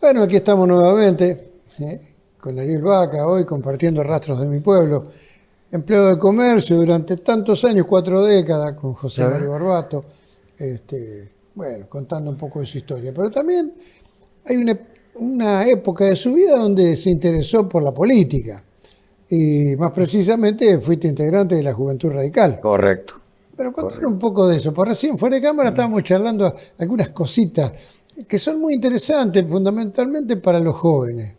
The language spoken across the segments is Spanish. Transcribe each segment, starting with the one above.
Bueno, aquí estamos nuevamente, con Ariel Vaca, hoy compartiendo Rastros de mi Pueblo, empleado de comercio durante tantos años, 4 décadas, con José Mario Barbato, bueno, contando un poco de su historia. Pero también hay una época de su vida donde se interesó por la política, y más precisamente fuiste integrante de la Juventud Radical. Correcto. Pero contanos un poco de eso, por recién fuera de cámara estábamos charlando algunas cositas que son muy interesantes, fundamentalmente para los jóvenes.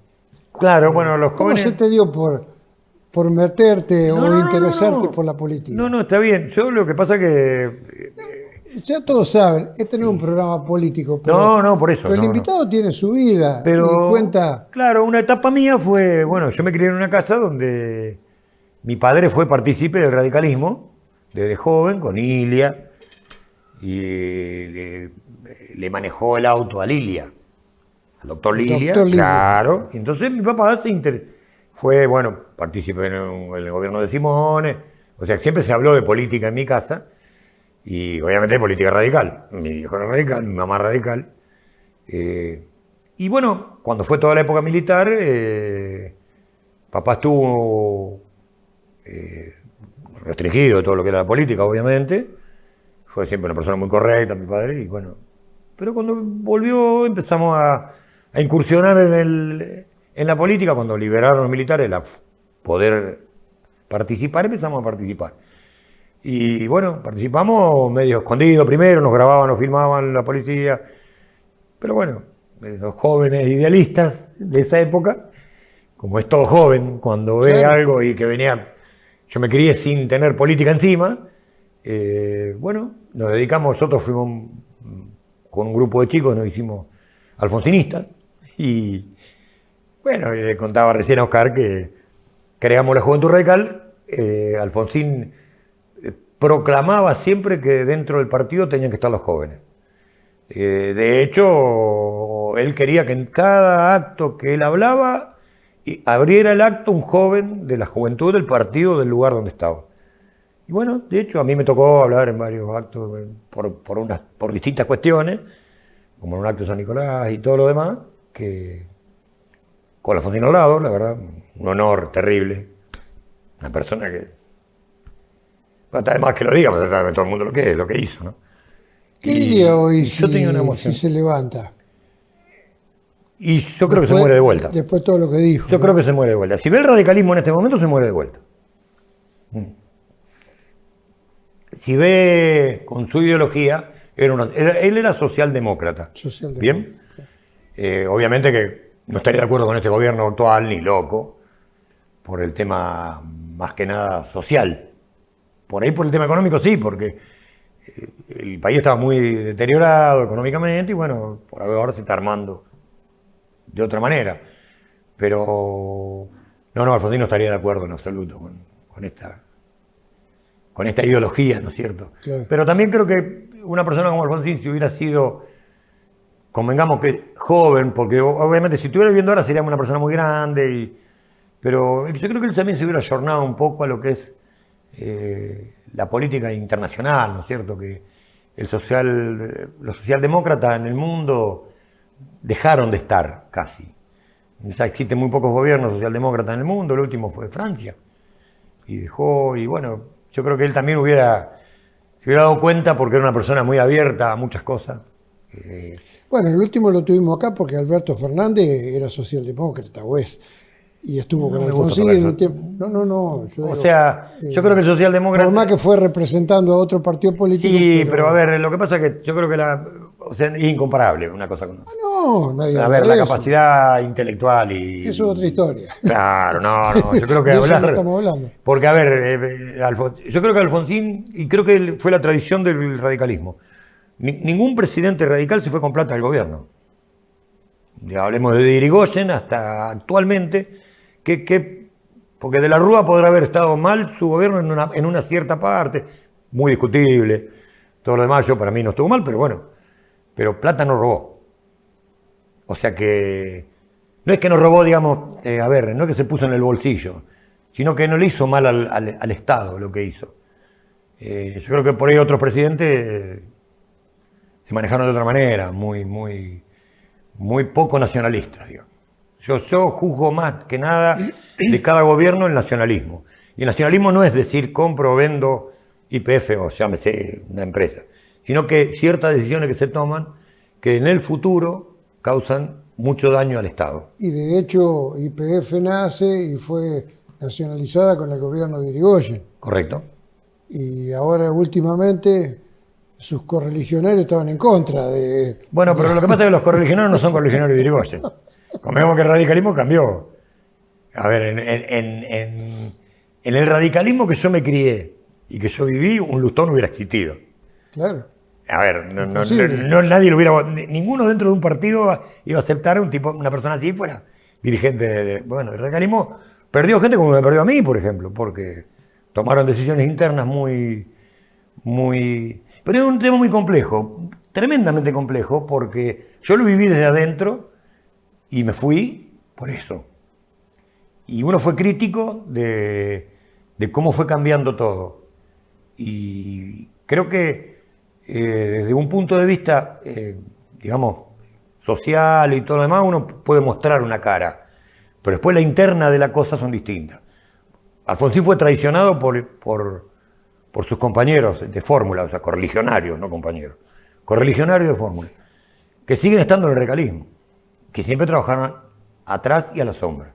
Claro, bueno, los ¿Cómo jóvenes... se te dio por meterte o interesarte por la política? No, está bien. Yo lo que pasa que... Ya todos saben, este no es un programa político, pero, No, por eso. pero el invitado tiene su vida Pero, y cuenta... Claro, una etapa mía fue... Bueno, yo me crié en una casa donde mi padre fue partícipe del radicalismo, desde joven, con Ilia, y le manejó el auto a Lilia, al doctor Lilia, claro. Y entonces mi papá fue, bueno, partícipe en el gobierno de Simone, o sea, siempre se habló de política en mi casa, y obviamente de política radical. Mi viejo era radical, mi mamá radical. Y bueno, cuando fue toda la época militar, papá estuvo restringido de todo lo que era la política, obviamente. Fue siempre una persona muy correcta, mi padre, y bueno. Pero cuando volvió empezamos a incursionar en la política, cuando liberaron los militares, poder participar, empezamos a participar. Y bueno, participamos medio escondido primero, nos grababan, nos filmaban la policía. Pero bueno, los jóvenes idealistas de esa época, como es todo joven, cuando ve algo y que venía... Yo me crié sin tener política encima. Bueno, nos dedicamos, nosotros fuimos con un grupo de chicos, nos hicimos alfonsinistas. Y bueno, le contaba recién a Oscar que creamos la Juventud Radical. Alfonsín proclamaba siempre que dentro del partido tenían que estar los jóvenes. De hecho, él quería que en cada acto que él hablaba, y abriera el acto un joven de la juventud del partido del lugar donde estaba. Y bueno, de hecho, a mí me tocó hablar en varios actos por distintas cuestiones, como en un acto de San Nicolás y todo lo demás, que con Alfonsín al lado, la verdad, un honor terrible. Una persona que... Bueno, además que lo diga, pero sabe todo el mundo lo que hizo, ¿no? ¿Qué diría hoy si se levanta? Y yo creo que se muere de vuelta. Después de todo lo que dijo. Yo creo que se muere de vuelta. Si ve el radicalismo en este momento, se muere de vuelta. Si ve con su ideología, él era socialdemócrata. ¿Bien? Obviamente que no estaría de acuerdo con este gobierno actual, ni loco, por el tema más que nada social. Por ahí por el tema económico sí, porque el país estaba muy deteriorado económicamente y bueno, por ahora se está armando de otra manera. Pero no, Alfonsín no estaría de acuerdo en absoluto con esta ideología, ¿no es cierto? Claro. Pero también creo que una persona como Alfonsín, si hubiera sido, convengamos que joven, porque obviamente si estuviera viviendo ahora sería una persona muy grande, pero yo creo que él también se hubiera ayornado un poco a lo que es la política internacional, ¿no es cierto? Que los socialdemócratas en el mundo dejaron de estar casi. Ya existen muy pocos gobiernos socialdemócratas en el mundo, el último fue Francia. Y dejó, y bueno, yo creo que él también se hubiera dado cuenta porque era una persona muy abierta a muchas cosas. Bueno, el último lo tuvimos acá porque Alberto Fernández era socialdemócrata, o es. Y estuvo con Alfonsín en un tiempo. No. Yo creo que el socialdemócrata... Por más que fue representando a otro partido político. Sí, pero a ver, lo que pasa es que yo creo que es incomparable una cosa con otra. No, nadie a ver, la capacidad intelectual y... Eso es otra historia. Claro, yo creo que de hablar... eso no estamos hablando. Porque, a ver, yo creo que Alfonsín, y creo que fue la tradición del radicalismo, ningún presidente radical se fue con plata del gobierno. Ya hablemos de Irigoyen hasta actualmente, porque de la Rúa podrá haber estado mal su gobierno en una cierta parte, muy discutible, todo lo demás para mí no estuvo mal, pero bueno, pero plata no robó. O sea que, no es que no robó, digamos, no es que se puso en el bolsillo, sino que no le hizo mal al Estado lo que hizo. Yo creo que por ahí otros presidentes se manejaron de otra manera, muy poco nacionalistas, digamos. Yo juzgo más que nada de cada gobierno el nacionalismo. Y el nacionalismo no es decir compro o vendo YPF o llámese una empresa, sino que ciertas decisiones que se toman que en el futuro causan mucho daño al Estado. Y de hecho YPF nace y fue nacionalizada con el gobierno de Irigoyen. Correcto. Y ahora últimamente sus correligionarios estaban en contra de... Bueno, pero lo que pasa es que los correligionarios no son correligionarios de Irigoyen. Convengamos que el radicalismo cambió. A ver, en el radicalismo que yo me crié y que yo viví, un Lustó no hubiera existido. Claro. A ver, nadie lo hubiera... Ninguno dentro de un partido iba a aceptar una persona así fuera dirigente bueno, el radicalismo perdió gente como me perdió a mí, por ejemplo, porque tomaron decisiones internas Pero es un tema muy complejo, tremendamente complejo, porque yo lo viví desde adentro y me fui por eso. Y uno fue crítico de cómo fue cambiando todo. Y creo que desde un punto de vista, digamos, social y todo lo demás, uno puede mostrar una cara, pero después la interna de la cosa son distintas. Alfonsín fue traicionado por sus compañeros de fórmula, o sea, correligionarios, no compañeros, correligionarios de fórmula, que siguen estando en el radicalismo, que siempre trabajaron atrás y a la sombra.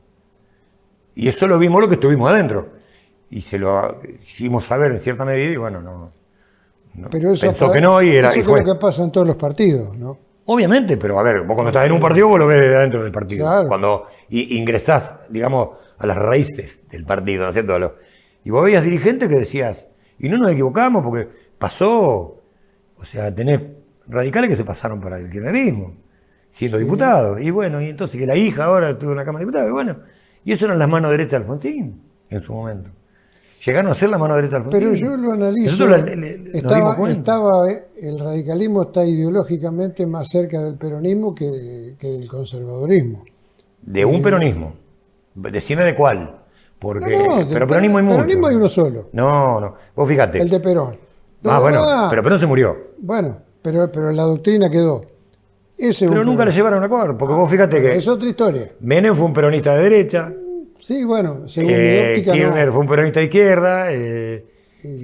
Y eso lo vimos lo que estuvimos adentro. Y se lo hicimos saber en cierta medida y bueno, no pero eso pensó que no y era... Eso y fue. Es lo que pasa en todos los partidos, ¿no? Obviamente, pero a ver, vos cuando estás en un partido vos lo ves desde adentro del partido. Claro. Cuando ingresás, digamos, a las raíces del partido, ¿no es cierto? Y vos veías dirigentes que decías, y no nos equivocamos porque pasó, o sea, tenés radicales que se pasaron para el kirchnerismo, siendo diputados. Y bueno, y entonces que la hija ahora tuvo una Cámara de Diputados, y bueno, y eso eran las manos derechas de Alfonsín en su momento. Llegaron a ser la mano derecha de Alfonsín. Pero yo lo analizo. El radicalismo está ideológicamente más cerca del peronismo que del conservadurismo. De un peronismo. Decime de cuál. Porque, pero peronismo hay mucho. Peronismo hay uno solo. No. Vos fíjate. El de Perón. Bueno, pero Perón se murió. Bueno, pero la doctrina quedó. Pero nunca le llevaron a acuerdo, porque vos fíjate que... Es otra historia. Menem fue un peronista de derecha. Sí, bueno, según mi óptica Kirchner fue un peronista de izquierda, se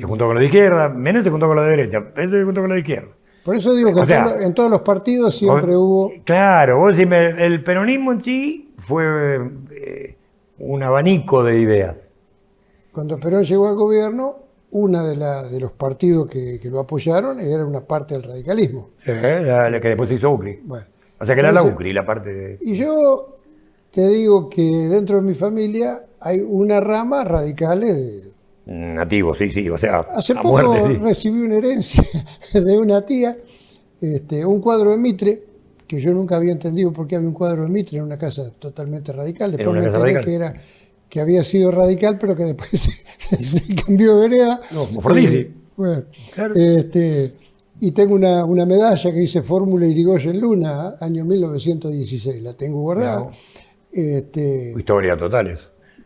juntó con los de izquierda. Menem se juntó con los de derecha, se juntó con los de izquierda. Por eso digo que en todos los partidos siempre hubo... Claro, vos decís, el peronismo en sí fue un abanico de ideas. Cuando Perón llegó al gobierno, una de los partidos que lo apoyaron era una parte del radicalismo. Sí, la que después se hizo UCRI. Bueno, o sea que era la UCRI, la parte de... Y yo te digo que dentro de mi familia hay una rama radicales de... Nativos, sí, o sea, Hace a poco muerte, sí. recibí una herencia de una tía, un cuadro de Mitre, que yo nunca había entendido por qué había un cuadro de Mitre en una casa totalmente radical. Después me enteré que había sido radical, pero que después se cambió de vereda. No, como Fordisi. Bueno, claro. Y tengo una medalla que dice Fórmula Irigoyen Luna, año 1916, la tengo guardada. Claro. Historia totales.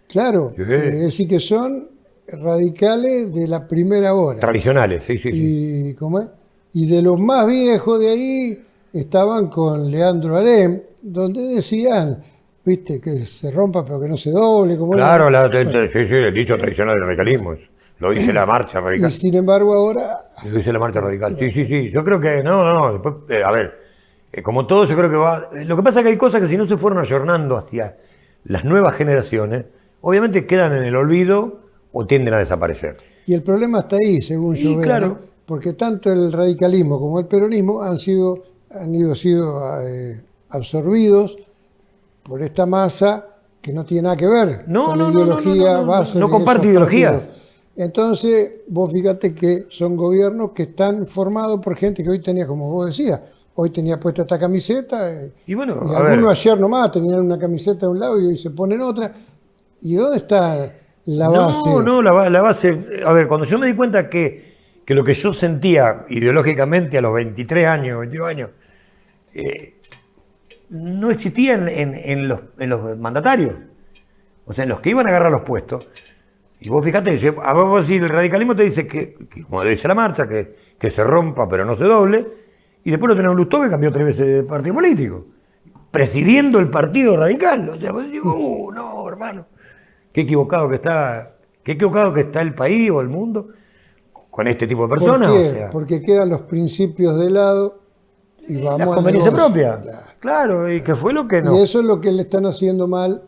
Claro, es decir que son radicales de la primera hora. Tradicionales, sí. Y, ¿cómo es? Y de los más viejos de ahí estaban con Leandro Alem, donde decían, viste, que se rompa pero que no se doble. Como claro, el dicho tradicional del radicalismo, lo dice la marcha radical. Y sin embargo ahora... Lo dice la marcha radical, sí. Yo creo que, no, después, a ver, como todo yo creo que va... Lo que pasa es que hay cosas que si no se fueron ayornando hacia las nuevas generaciones, obviamente quedan en el olvido o tienden a desaparecer. Y el problema está ahí, según yo veo, claro. ¿no? Porque tanto el radicalismo como el peronismo han sido absorbidos por esta masa que no tiene nada que ver con la ideología base. No comparte ideología. Entonces, vos fíjate que son gobiernos que están formados por gente que hoy tenía, como vos decías, hoy tenía puesta esta camiseta, y bueno, y algunos ayer nomás tenían una camiseta de un lado y hoy se ponen otra. ¿Y dónde está la base? La base... A ver, cuando yo me di cuenta que lo que yo sentía ideológicamente a los 23 años, 22 años, no existía en los mandatarios. O sea, en los que iban a agarrar los puestos, Y vos fíjate, a vos decís, el radicalismo te dice que como le dice la marcha, que se rompa pero no se doble, y después lo tenés a Lustó que cambió 3 veces de partido político, presidiendo el partido radical. O sea, vos decís, no, hermano, qué equivocado que está el país o el mundo con este tipo de personas. ¿Por qué? O sea, Porque quedan los principios de lado y la vamos al conveniencia negocio. propia. Claro, y que fue lo que no. Y eso es lo que le están haciendo mal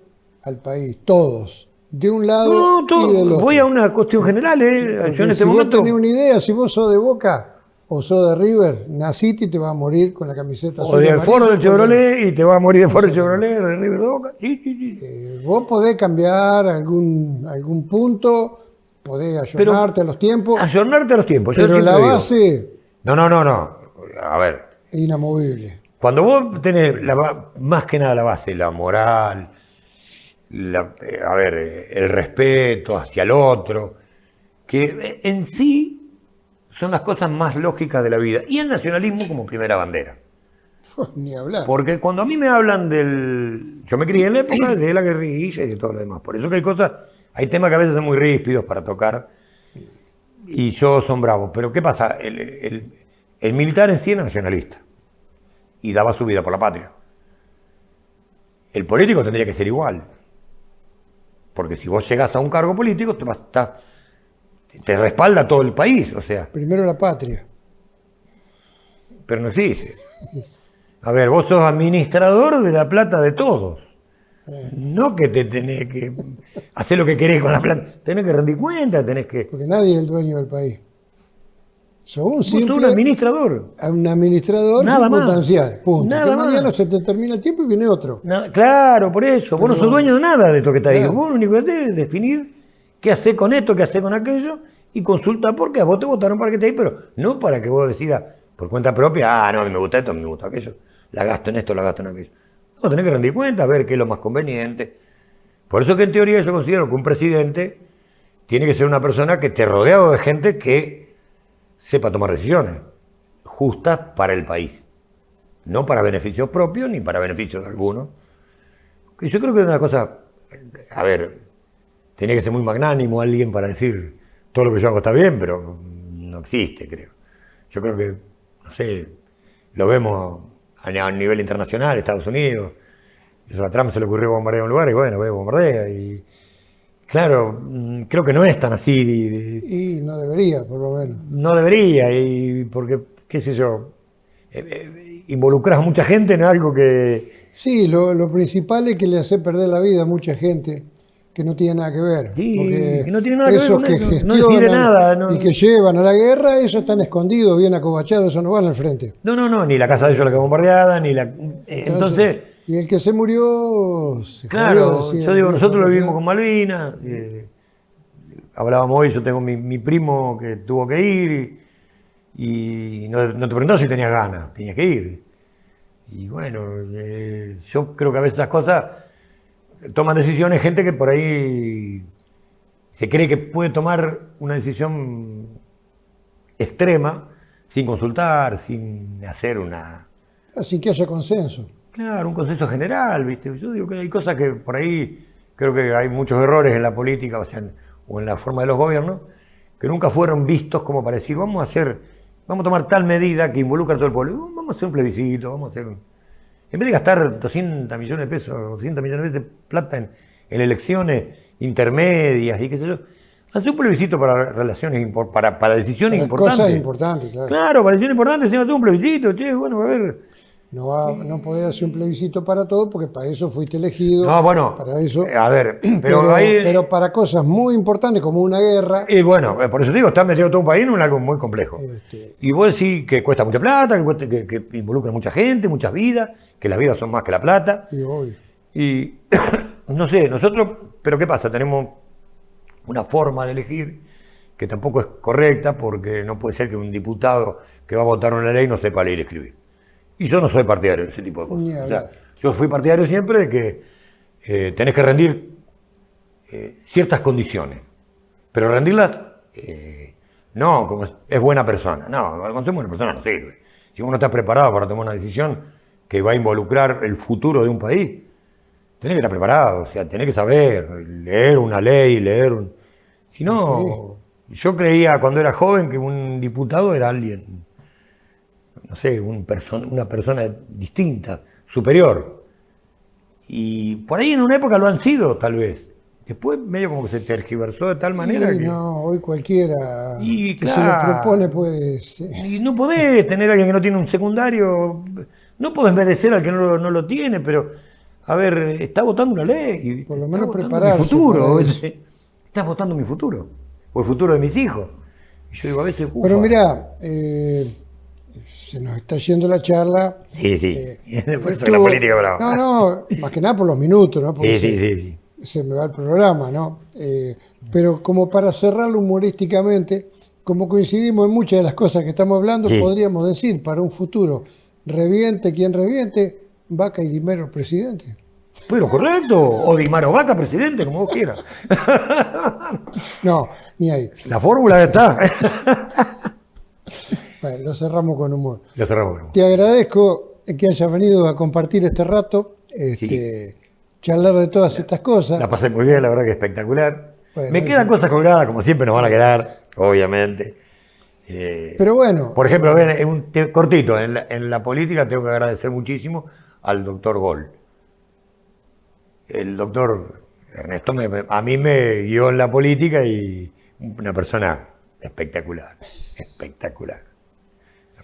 al país, todos. De un lado No, y del otro. voy a una cuestión general, Porque yo en este si momento. vos tenés una idea, si vos sos de Boca o sos de River, naciste y te vas a morir con la camiseta O azul y del amarilla, Foro del con Chevrolet y te vas a morir de Foro del Chevrolet, de River de Boca. Sí. vos podés cambiar algún punto, podés ayornarte a los tiempos, Ayornarte a los tiempos. Yo pero siempre la digo, base No. A ver, es inamovible. cuando vos tenés más que nada la base, la moral, el respeto hacia el otro, que en sí son las cosas más lógicas de la vida. Y el nacionalismo como primera bandera. Ni hablar. Porque cuando a mí me hablan yo me crié en la época de la guerrilla y de todo lo demás. Por eso que hay temas que a veces son muy ríspidos para tocar y yo son bravos. Pero ¿qué pasa? El militar en sí era nacionalista y daba su vida por la patria. El político tendría que ser igual. Porque si vos llegás a un cargo político, te respalda todo el país, o sea. Primero la patria. Pero no existe. A ver, vos sos administrador de la plata de todos. No que te tenés que hacer lo que querés con la plata. Tenés que rendir cuenta, tenés que. Porque nadie es el dueño del país. Sos un Vos sos un simple administrador. administrador circunstancial. Punto. Nada Que más. mañana se te termina el tiempo y viene otro. Claro, por eso. Vos no sos dueño de nada de esto que está ahí. Claro. Vos lo único que tenés es definir qué hacer con esto, qué hacer con aquello y consulta por qué. A vos te votaron para que estés ahí, pero no para que vos decidas por cuenta propia, no, a mí me gusta esto, a mí me gusta aquello. La gasto en esto, la gasto en aquello. No, tenés que rendir cuenta, ver qué es lo más conveniente. Por eso que en teoría yo considero que un presidente tiene que ser una persona que esté rodeado de gente que sepa tomar decisiones justas para el país. No para beneficios propios ni para beneficios de algunos. Y yo creo que es una cosa, a ver, tiene que ser muy magnánimo alguien para decir todo lo que yo hago está bien, pero no existe, creo. Yo creo que, no sé, lo vemos a nivel internacional, Estados Unidos. Eso a Trump se le ocurrió bombardear un lugar y bueno, bombardea. Y claro, creo que no es tan así. Y no debería, por lo menos. No debería, y porque, qué sé yo, involucras a mucha gente en algo que. Sí, lo principal es que le hace perder la vida a mucha gente que no tiene nada que ver. Sí, porque que no tiene nada que ver esos con que eso, no gestionan decide nada, no. y que llevan a la guerra, esos están escondidos, bien acobachados, esos no van al frente. No, ni la casa de ellos la quedó bombardeada, ni la. Entonces. Y el que se murió se Claro, jodió, decía, yo digo, nosotros lo al vivimos final. con Malvinas. Hablábamos hoy, yo tengo mi primo que tuvo que ir y no te preguntó si tenías ganas, tenías que ir. Y bueno, yo creo que a veces esas cosas toman decisiones gente que por ahí se cree que puede tomar una decisión extrema sin consultar, sin hacer Sin que haya consenso. claro, un consenso general, ¿viste? Yo digo que hay cosas que por ahí creo que hay muchos errores en la política, o sea, o en la forma de los gobiernos, que nunca fueron vistos como para decir, vamos a tomar tal medida que involucra a todo el pueblo. Vamos a hacer un plebiscito, vamos a hacer en vez de gastar 200 millones de pesos, 200 millones de plata en elecciones intermedias y qué sé yo, hacer un plebiscito para relaciones, para decisiones Para importantes. cosas importantes, claro. Claro, para decisiones importantes, se hacer un plebiscito, che, bueno, a ver. No podés hacer un plebiscito para todo porque para eso fuiste elegido. No, bueno, para eso. a ver, pero para cosas muy importantes como una guerra. Y bueno, por eso te digo, está metido todo un país en algo muy complejo. Y vos decís que cuesta mucha plata, que involucra mucha gente, muchas vidas, que las vidas son más que la plata. Y obvio. Y no sé, nosotros, pero ¿qué pasa? Tenemos una forma de elegir que tampoco es correcta porque no puede ser que un diputado que va a votar una ley no sepa leer y escribir. Y yo no soy partidario de ese tipo de cosas. O sea, yo fui partidario siempre de que tenés que rendir ciertas condiciones, pero rendirlas no como es buena persona. No, cuando es buena persona no sirve. Si uno está preparado para tomar una decisión que va a involucrar el futuro de un país, tenés que estar preparado, o sea, tenés que saber leer una ley, Si no, yo creía cuando era joven que un diputado era alguien, no sé, una persona distinta, superior. Y por ahí en una época lo han sido, tal vez. Después medio como que se tergiversó de tal manera que... No, hoy cualquiera y, que claro, se lo propone puede... Sí. Y no podés tener a alguien que no tiene un secundario, no podés merecer al que no lo tiene, pero, a ver, está votando una ley. Y por lo menos está prepararse. Mi futuro. Estás votando mi futuro, o el futuro de mis hijos. Y yo digo, a veces... Pero mirá, se nos está yendo la charla. Sí, sí. Por eso la política brava. No, más que nada por los minutos, ¿no? Porque sí. Se me va el programa, ¿no? Pero como para cerrarlo humorísticamente, como coincidimos en muchas de las cosas que estamos hablando, podríamos decir, para un futuro, reviente quien reviente, Vaca y Di Mero presidente. Pero correcto, o Di Maro Vaca presidente, como vos quieras. No, ni ahí. La fórmula está. Bueno, lo cerramos con humor. Lo cerramos con humor. Te agradezco que hayas venido a compartir este rato, charlar de todas estas cosas. La pasé muy bien, la verdad que espectacular. Bueno, me quedan cosas colgadas, como siempre nos van a quedar, obviamente. Pero bueno. Por ejemplo, cortito, en la política tengo que agradecer muchísimo al doctor Gol. El doctor Ernesto a mí me guió en la política y una persona espectacular.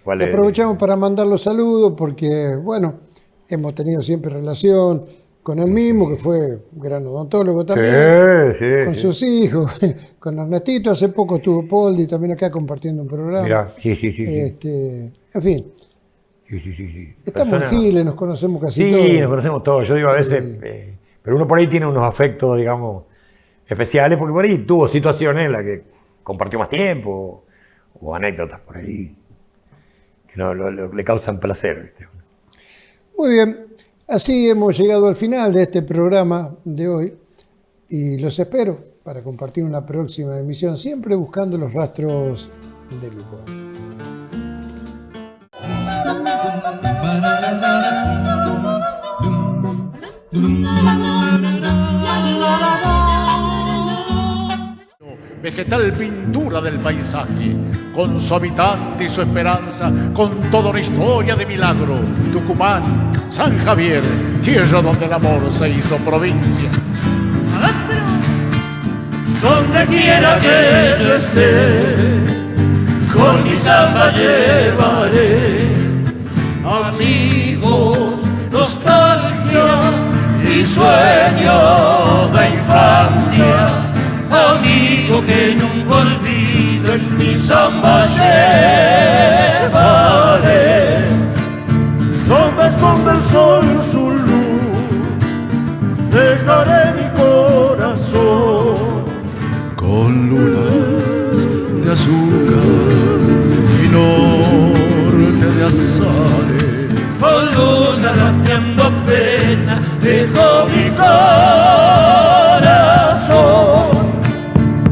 Aprovechamos para mandar los saludos porque, bueno, hemos tenido siempre relación con él mismo, que fue un gran odontólogo también, con sus hijos, con Ernestito. Hace poco estuvo Poldi también acá compartiendo un programa. Mirá, sí. En fin. Sí. Estamos en Giles, nos conocemos casi todos. Sí, nos conocemos todos. Yo digo a veces, pero uno por ahí tiene unos afectos, digamos, especiales, porque por ahí tuvo situaciones en las que compartió más tiempo, o anécdotas por ahí, que le causan placer, ¿viste? Muy bien, así hemos llegado al final de este programa de hoy y los espero para compartir una próxima emisión, siempre buscando los rastros del humor. Vegetal pintura del paisaje, con su habitante y su esperanza, con toda una historia de milagro. Tucumán, San Javier, tierra donde el amor se hizo provincia. Donde quiera que yo esté, con mi samba llevaré amigos, nostalgias y sueños de infancia. Amigo que nunca olvido, en mi samba llevaré. Donde esconde el sol su luz, dejaré mi corazón con lunas de azúcar y norte de azares. Con luna latiendo pena, dejo mi corazón.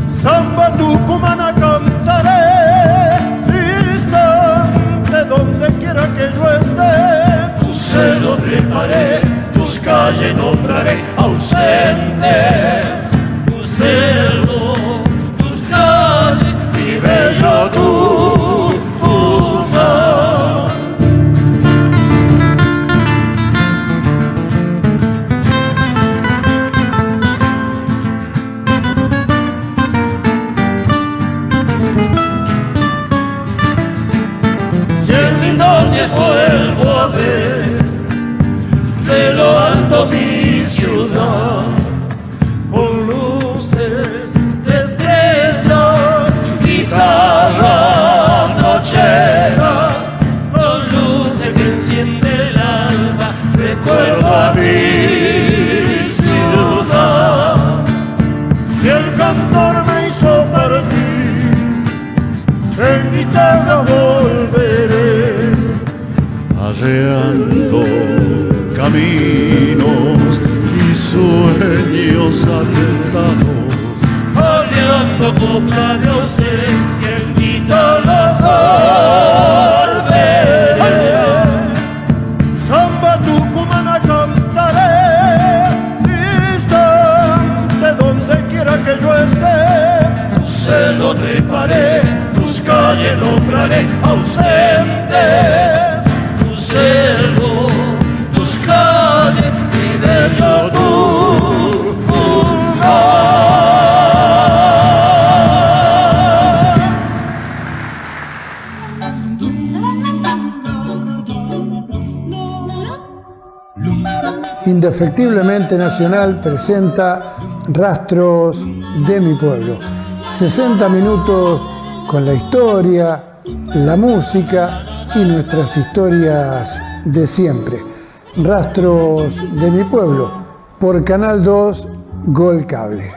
Samba tucumana cantaré, distante donde quiera que yo esté. Tu sello treparé, tus calles nombraré, ausente. Tu cerro, tus calles, mi bello Tucumán. Vuelvo a ver de lo alto mi ciudad, con luces de estrellas, guitarras nocheras, con luces que enciende el alma, recuerdo a mi ciudad. Si el cantor me hizo partir, en guitarra volveré, arreando caminos y sueños atados, oleando copla de ausencia, en guitarra volveré. Samba tucumana cantaré, distante donde quiera que yo esté. cerro treparé, tus calles nombraré ausentes, tu cerro, tus calles y de yo tu pulgar. Indefectiblemente Nacional presenta Rastros de mi pueblo. 60 minutos con la historia, la música y nuestras historias de siempre. Rastros de mi pueblo por Canal 2 Gol Cable.